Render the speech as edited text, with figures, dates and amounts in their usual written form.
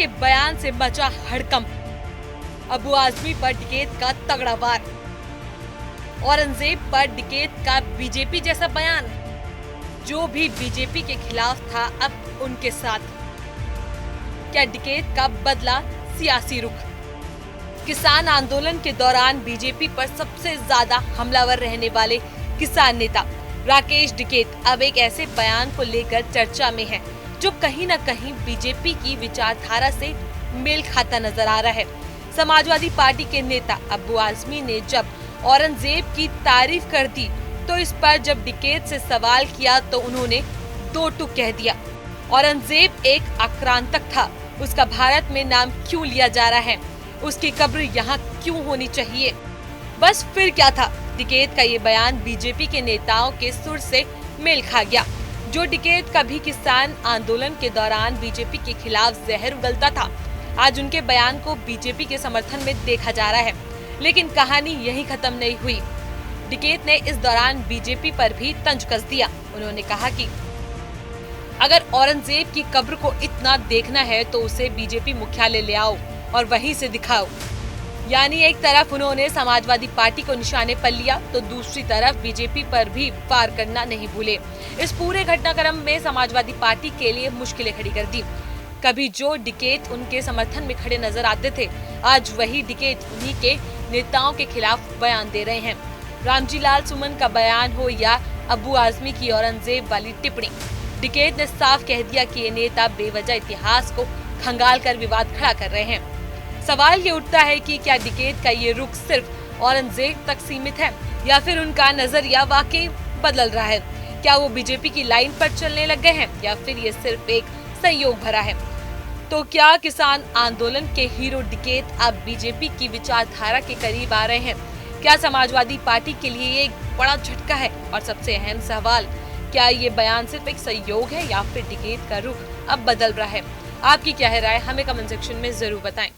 के बयान से मचा हड़कंप। अबू आजमी पर डकैत का तगड़ा वार। औरंगजेब पर डकैत का बीजेपी जैसा बयान। जो भी बीजेपी के खिलाफ था अब उनके साथ। क्या डकैत का बदला सियासी रुख। किसान आंदोलन के दौरान बीजेपी पर सबसे ज्यादा हमलावर रहने वाले किसान नेता राकेश टिकैत अब एक ऐसे बयान को लेकर चर्चा में है जो कहीं न कहीं बीजेपी की विचारधारा से मेल खाता नजर आ रहा है। समाजवादी पार्टी के नेता अबू आजमी ने जब औरंगजेब की तारीफ कर दी तो इस पर जब टिकैत से सवाल किया तो उन्होंने दो टूक कह दिया। औरंगजेब एक आक्रांतक था, उसका भारत में नाम क्यों लिया जा रहा है, उसकी कब्र यहाँ क्यों होनी चाहिए। बस फिर क्या था, टिकैत का ये बयान बीजेपी के नेताओं के सुर से मेल खा गया। जो टिकैत कभी किसान आंदोलन के दौरान बीजेपी के खिलाफ जहर उगलता था, आज उनके बयान को बीजेपी के समर्थन में देखा जा रहा है। लेकिन कहानी यहीं खत्म नहीं हुई। टिकैत ने इस दौरान बीजेपी पर भी तंज कस दिया। उन्होंने कहा कि अगर औरंगजेब की कब्र को इतना देखना है तो उसे बीजेपी मुख्यालय ले आओ और वहीं से दिखाओ। यानी एक तरफ उन्होंने समाजवादी पार्टी को निशाने पर लिया तो दूसरी तरफ बीजेपी पर भी वार करना नहीं भूले। इस पूरे घटनाक्रम में समाजवादी पार्टी के लिए मुश्किलें खड़ी कर दी। कभी जो टिकैत उनके समर्थन में खड़े नजर आते थे, आज वही टिकैत उन्हीं के नेताओं के खिलाफ बयान दे रहे हैं। रामजी लाल सुमन का बयान हो या अबू आजमी की औरंगजेब वाली टिप्पणी, टिकैत ने साफ कह दिया कि ये नेता बेवजह इतिहास को खंगाल कर विवाद खड़ा कर रहे हैं। सवाल ये उठता है कि क्या टिकैत का ये रुख सिर्फ औरंगजेब तक सीमित है या फिर उनका नजरिया वाकई बदल रहा है। क्या वो बीजेपी की लाइन पर चलने लग गए हैं या फिर ये सिर्फ एक संयोग भरा है। तो क्या किसान आंदोलन के हीरो टिकैत अब बीजेपी की विचारधारा के करीब आ रहे हैं। क्या समाजवादी पार्टी के लिए ये एक बड़ा झटका है। और सबसे अहम सवाल, क्या ये बयान सिर्फ एक संयोग है या फिर टिकैत का रुख अब बदल रहा है। आपकी क्या है राय, हमें कमेंट सेक्शन में जरूर बताएं।